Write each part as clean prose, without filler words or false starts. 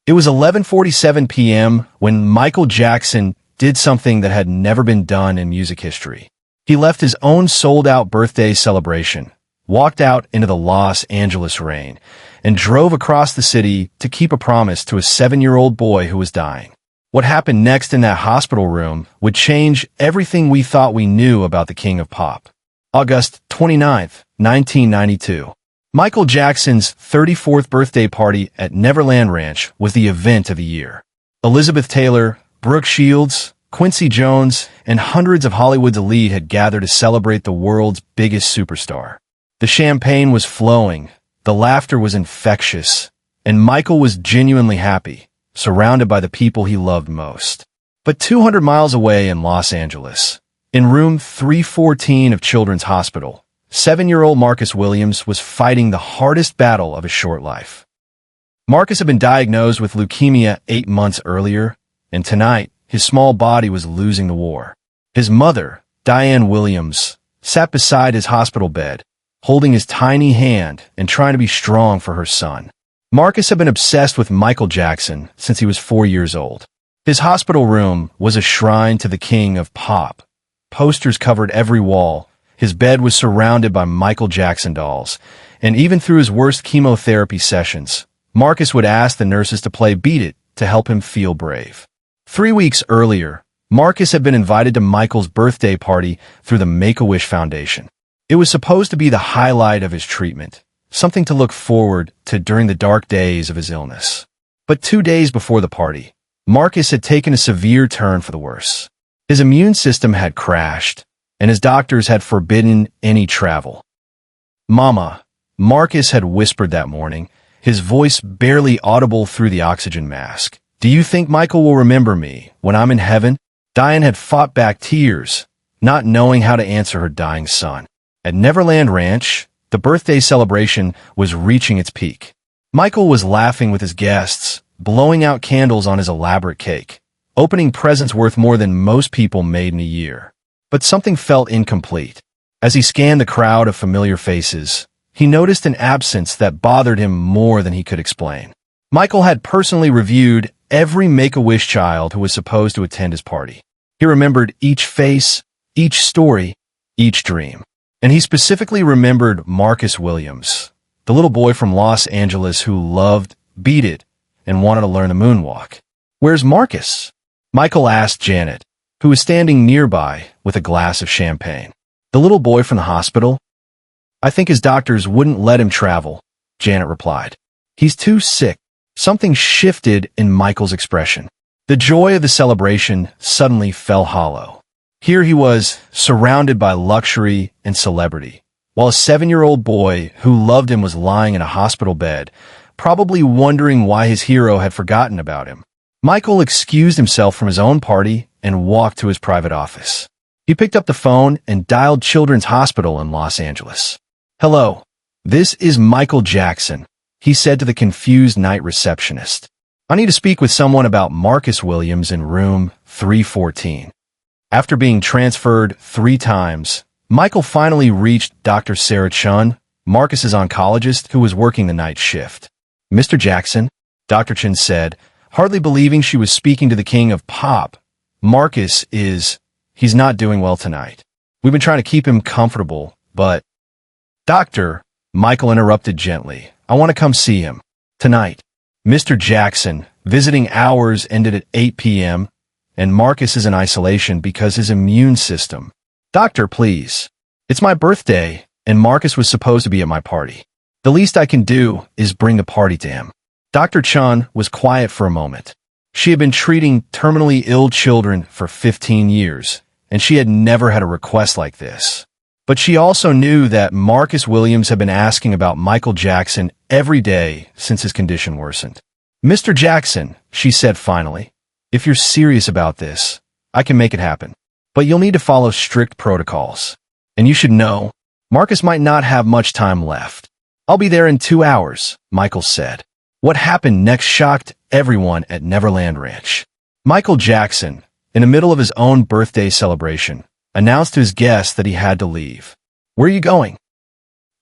It was 11:47 p.m. when Michael Jackson did something that had never been done in music history. He left his own sold-out birthday celebration, walked out into the Los Angeles rain, and drove across the city to keep a promise to a 7-year-old boy who was dying. What happened next in that hospital room would change everything we thought we knew about the King of Pop. August 29th, 1992. Michael Jackson's 34th birthday party at Neverland Ranch was the event of the year. Elizabeth Taylor, Brooke Shields, Quincy Jones, and hundreds of Hollywood's elite had gathered to celebrate the world's biggest superstar. The champagne was flowing, the laughter was infectious, and Michael was genuinely happy, surrounded by the people he loved most. But 200 miles away in Los Angeles, in room 314 of Children's Hospital, 7-year-old Marcus Williams was fighting the hardest battle of his short life. Marcus had been diagnosed with leukemia 8 months earlier, and tonight, his small body was losing the war. His mother, Diane Williams, sat beside his hospital bed, holding his tiny hand and trying to be strong for her son. Marcus had been obsessed with Michael Jackson since he was 4 years old. His hospital room was a shrine to the King of Pop. Posters covered every wall. His bed was surrounded by Michael Jackson dolls, and even through his worst chemotherapy sessions, Marcus would ask the nurses to play Beat It to help him feel brave. 3 weeks earlier, Marcus had been invited to Michael's birthday party through the Make-A-Wish Foundation. It was supposed to be the highlight of his treatment, something to look forward to during the dark days of his illness. But 2 days before the party, Marcus had taken a severe turn for the worse. His immune system had crashed, and his doctors had forbidden any travel. "Mama," Marcus had whispered that morning, his voice barely audible through the oxygen mask. "Do you think Michael will remember me when I'm in heaven?" Diane had fought back tears, not knowing how to answer her dying son. At Neverland Ranch, the birthday celebration was reaching its peak. Michael was laughing with his guests, blowing out candles on his elaborate cake, opening presents worth more than most people made in a year. But something felt incomplete. As he scanned the crowd of familiar faces, he noticed an absence that bothered him more than he could explain. Michael had personally reviewed every Make-A-Wish child who was supposed to attend his party. He remembered each face, each story, each dream. And he specifically remembered Marcus Williams, the little boy from Los Angeles who loved Beat It and wanted to learn the moonwalk. "Where's Marcus?" Michael asked Janet, who was standing nearby with a glass of champagne. "The little boy from the hospital?" "I think his doctors wouldn't let him travel," Janet replied. "He's too sick." Something shifted in Michael's expression. The joy of the celebration suddenly fell hollow. Here he was, surrounded by luxury and celebrity, while a 7-year-old boy who loved him was lying in a hospital bed, probably wondering why his hero had forgotten about him. Michael excused himself from his own party and walked to his private office. He picked up the phone and dialed Children's Hospital in Los Angeles. "Hello, this is Michael Jackson," he said to the confused night receptionist. "I need to speak with someone about Marcus Williams in room 314. After being transferred 3 times, Michael finally reached Dr. Sarah Chun, Marcus's oncologist who was working the night shift. "Mr. Jackson," Dr. Chun said, hardly believing she was speaking to the King of Pop. "Marcus he's not doing well tonight. We've been trying to keep him comfortable, but—" "Doctor," Michael interrupted gently, "I want to come see him. Tonight." Mr. Jackson, visiting hours ended at 8 p.m., and Marcus is in isolation because his immune system. "Doctor, please. It's my birthday, and Marcus was supposed to be at my party. The least I can do is bring the party to him." Dr. Chun was quiet for a moment. She had been treating terminally ill children for 15 years, and she had never had a request like this. But she also knew that Marcus Williams had been asking about Michael Jackson every day since his condition worsened. "Mr. Jackson," she said finally, "if you're serious about this, I can make it happen. But you'll need to follow strict protocols. And you should know, Marcus might not have much time left." "I'll be there in 2 hours," Michael said. What happened next shocked everyone at Neverland Ranch. Michael Jackson, in the middle of his own birthday celebration, announced to his guests that he had to leave. "Where are you going?"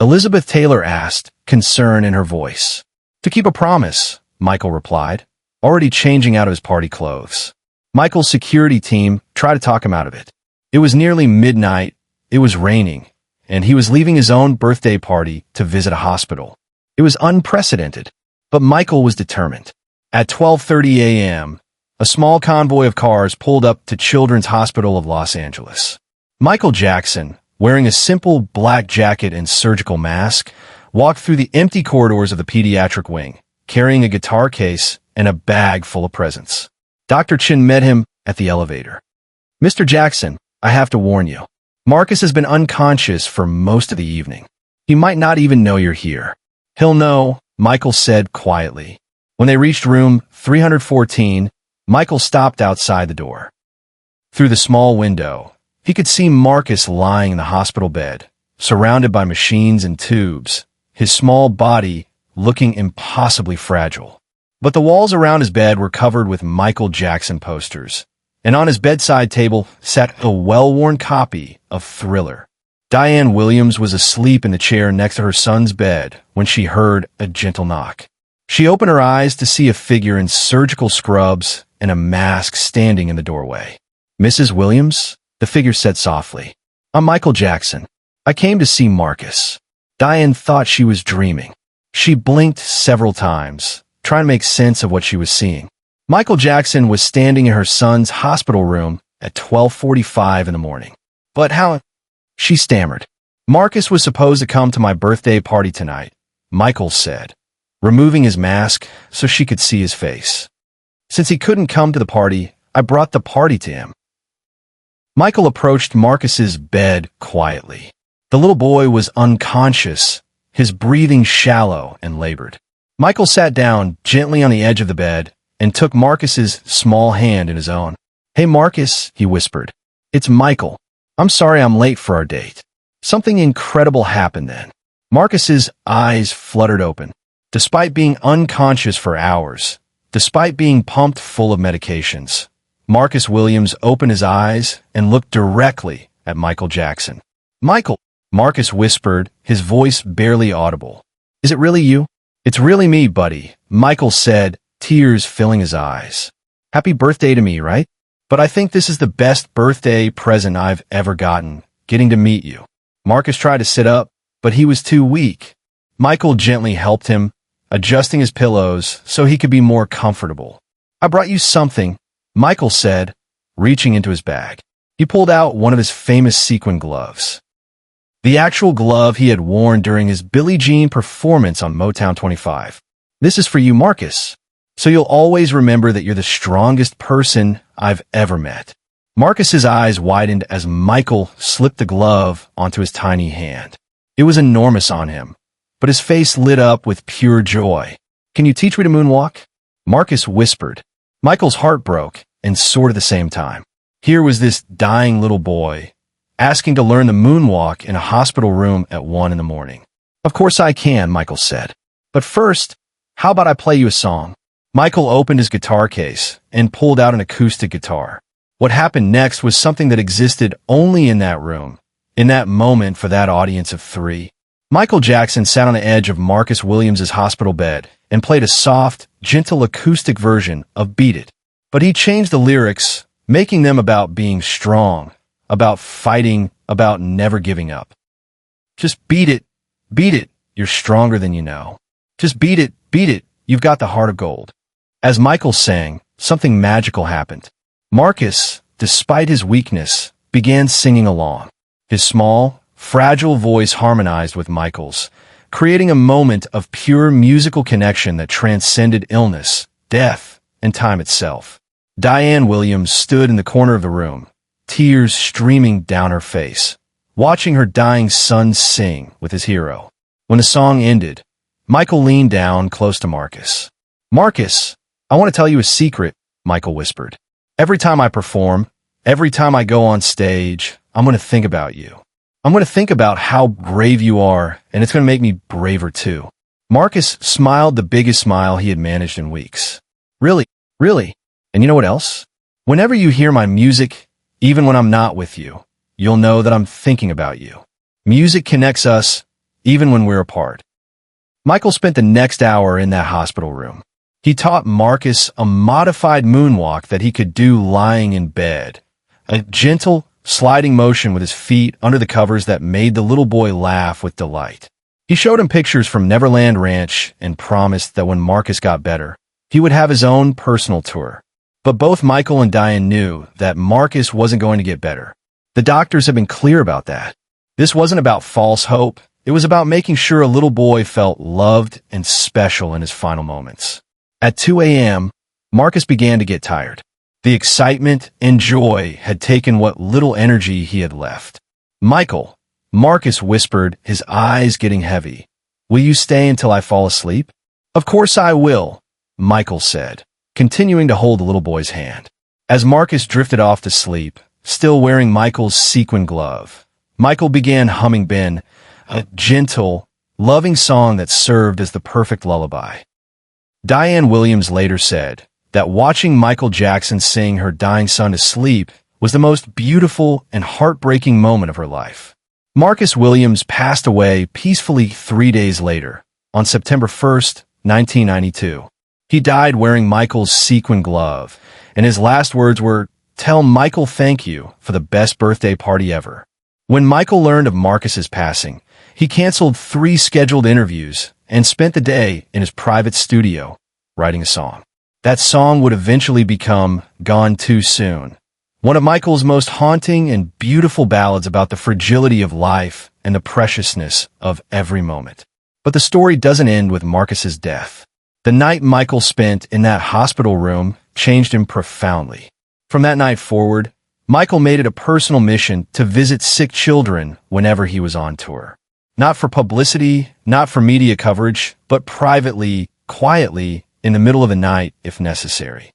Elizabeth Taylor asked, concern in her voice. "To keep a promise," Michael replied. already changing out of his party clothes. Michael's security team tried to talk him out of it. It was nearly midnight, it was raining, and he was leaving his own birthday party to visit a hospital. It was unprecedented, but Michael was determined. At 12:30 a.m., a small convoy of cars pulled up to Children's Hospital of Los Angeles. Michael Jackson, wearing a simple black jacket and surgical mask, walked through the empty corridors of the pediatric wing, carrying a guitar case and a bag full of presents. Dr. Chin met him at the elevator. "Mr. Jackson, I have to warn you. Marcus has been unconscious for most of the evening. He might not even know you're here." "He'll know," Michael said quietly. When they reached room 314, Michael stopped outside the door. Through the small window, he could see Marcus lying in the hospital bed, surrounded by machines and tubes, his small body looking impossibly fragile. But the walls around his bed were covered with Michael Jackson posters, and on his bedside table sat a well-worn copy of Thriller. Diane Williams was asleep in the chair next to her son's bed when she heard a gentle knock. She opened her eyes to see a figure in surgical scrubs and a mask standing in the doorway. "Mrs. Williams?" the figure said softly. "I'm Michael Jackson. I came to see Marcus." Diane thought she was dreaming. She blinked several times, trying to make sense of what she was seeing. Michael Jackson was standing in her son's hospital room at 12:45 in the morning. "But how?" she stammered. "Marcus was supposed to come to my birthday party tonight," Michael said, removing his mask so she could see his face. "Since he couldn't come to the party, I brought the party to him." Michael approached Marcus's bed quietly. The little boy was unconscious, his breathing shallow and labored. Michael sat down gently on the edge of the bed and took Marcus's small hand in his own. "Hey, Marcus," he whispered. "It's Michael. I'm sorry I'm late for our date." Something incredible happened then. Marcus's eyes fluttered open. Despite being unconscious for hours, despite being pumped full of medications, Marcus Williams opened his eyes and looked directly at Michael Jackson. "Michael," Marcus whispered, his voice barely audible. "Is it really you?" "It's really me, buddy," Michael said, tears filling his eyes. "Happy birthday to me, right? But I think this is the best birthday present I've ever gotten, getting to meet you." Marcus tried to sit up, but he was too weak. Michael gently helped him, adjusting his pillows so he could be more comfortable. "I brought you something," Michael said, reaching into his bag. He pulled out one of his famous sequin gloves. The actual glove he had worn during his Billie Jean performance on Motown 25. "This is for you, Marcus. So you'll always remember that you're the strongest person I've ever met." Marcus's eyes widened as Michael slipped the glove onto his tiny hand. It was enormous on him, but his face lit up with pure joy. "Can you teach me to moonwalk?" Marcus whispered. Michael's heart broke, and soared at the same time. Here was this dying little boy, asking to learn the moonwalk in a hospital room at 1 in the morning. "Of course I can," Michael said. "But first, how about I play you a song?" Michael opened his guitar case and pulled out an acoustic guitar. What happened next was something that existed only in that room, in that moment for that audience of 3. Michael Jackson sat on the edge of Marcus Williams' hospital bed and played a soft, gentle acoustic version of Beat It. But he changed the lyrics, making them about being strong, about fighting, about never giving up. "Just beat it, you're stronger than you know. Just beat it, you've got the heart of gold." As Michael sang, something magical happened. Marcus, despite his weakness, began singing along. His small, fragile voice harmonized with Michael's, creating a moment of pure musical connection that transcended illness, death, and time itself. Diane Williams stood in the corner of the room, tears streaming down her face, watching her dying son sing with his hero. When the song ended, Michael leaned down close to Marcus. "Marcus, I want to tell you a secret," Michael whispered. "Every time I perform, every time I go on stage, I'm going to think about you. I'm going to think about how brave you are, and it's going to make me braver too." Marcus smiled the biggest smile he had managed in weeks. Really? And you know what else? Whenever you hear my music, even when I'm not with you, you'll know that I'm thinking about you. Music connects us, even when we're apart." Michael spent the next hour in that hospital room. He taught Marcus a modified moonwalk that he could do lying in bed, a gentle, sliding motion with his feet under the covers that made the little boy laugh with delight. He showed him pictures from Neverland Ranch and promised that when Marcus got better, he would have his own personal tour. But both Michael and Diane knew that Marcus wasn't going to get better. The doctors had been clear about that. This wasn't about false hope. It was about making sure a little boy felt loved and special in his final moments. At 2 a.m., Marcus began to get tired. The excitement and joy had taken what little energy he had left. "Michael," Marcus whispered, his eyes getting heavy. "Will you stay until I fall asleep?" "Of course I will," Michael said, continuing to hold the little boy's hand. As Marcus drifted off to sleep, still wearing Michael's sequin glove, Michael began humming Ben, a gentle, loving song that served as the perfect lullaby. Diane Williams later said that watching Michael Jackson sing her dying son to sleep was the most beautiful and heartbreaking moment of her life. Marcus Williams passed away peacefully 3 days later, on September 1st, 1992. He died wearing Michael's sequin glove, and his last words were, "Tell Michael thank you for the best birthday party ever." When Michael learned of Marcus's passing, he canceled 3 scheduled interviews and spent the day in his private studio writing a song. That song would eventually become "Gone Too Soon," one of Michael's most haunting and beautiful ballads about the fragility of life and the preciousness of every moment. But the story doesn't end with Marcus's death. The night Michael spent in that hospital room changed him profoundly. From that night forward, Michael made it a personal mission to visit sick children whenever he was on tour. Not for publicity, not for media coverage, but privately, quietly, in the middle of the night if necessary.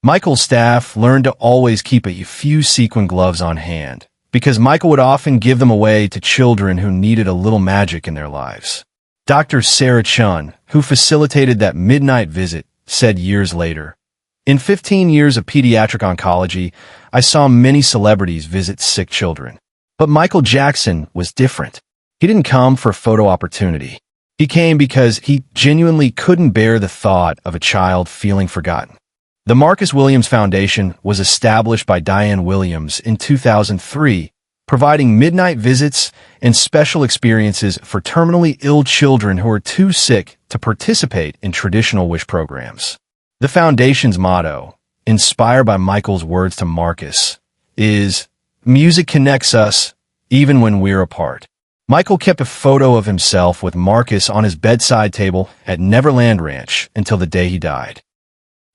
Michael's staff learned to always keep a few sequin gloves on hand, because Michael would often give them away to children who needed a little magic in their lives. Dr. Sarah Chun, who facilitated that midnight visit, said years later, "In 15 years of pediatric oncology, I saw many celebrities visit sick children. But Michael Jackson was different. He didn't come for photo opportunity. He came because he genuinely couldn't bear the thought of a child feeling forgotten." The Marcus Williams Foundation was established by Diane Williams in 2003, providing midnight visits and special experiences for terminally ill children who are too sick to participate in traditional wish programs. The foundation's motto, inspired by Michael's words to Marcus, is, "Music connects us, even when we're apart." Michael kept a photo of himself with Marcus on his bedside table at Neverland Ranch until the day he died.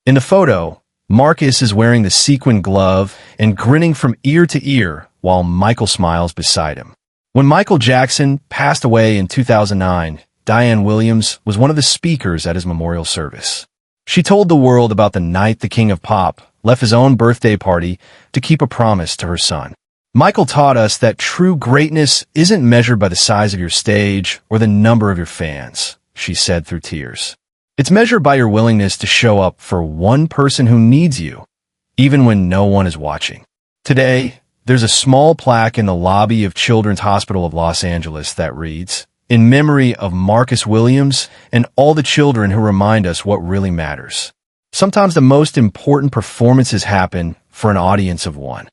In the photo, Marcus is wearing the sequin glove and grinning from ear to ear while Michael smiles beside him. When Michael Jackson passed away in 2009, Diane Williams was one of the speakers at his memorial service. She told the world about the night the King of Pop left his own birthday party to keep a promise to her son. "Michael taught us that true greatness isn't measured by the size of your stage or the number of your fans," she said through tears. "It's measured by your willingness to show up for one person who needs you, even when no one is watching." Today, there's a small plaque in the lobby of Children's Hospital of Los Angeles that reads, "In memory of Marcus Williams and all the children who remind us what really matters." Sometimes the most important performances happen for an audience of one.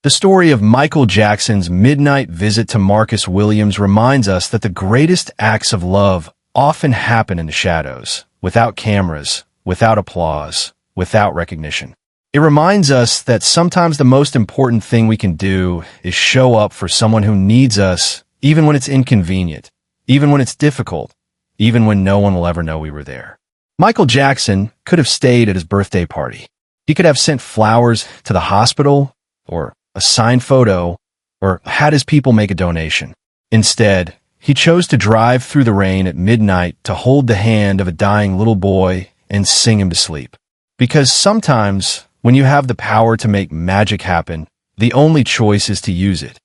The story of Michael Jackson's midnight visit to Marcus Williams reminds us that the greatest acts of love often happen in the shadows, without cameras, without applause, without recognition. It reminds us that sometimes the most important thing we can do is show up for someone who needs us, even when it's inconvenient, even when it's difficult, even when no one will ever know we were there. Michael Jackson could have stayed at his birthday party. He could have sent flowers to the hospital, or a signed photo, or had his people make a donation. Instead, he chose to drive through the rain at midnight to hold the hand of a dying little boy and sing him to sleep. Because sometimes, when you have the power to make magic happen, the only choice is to use it.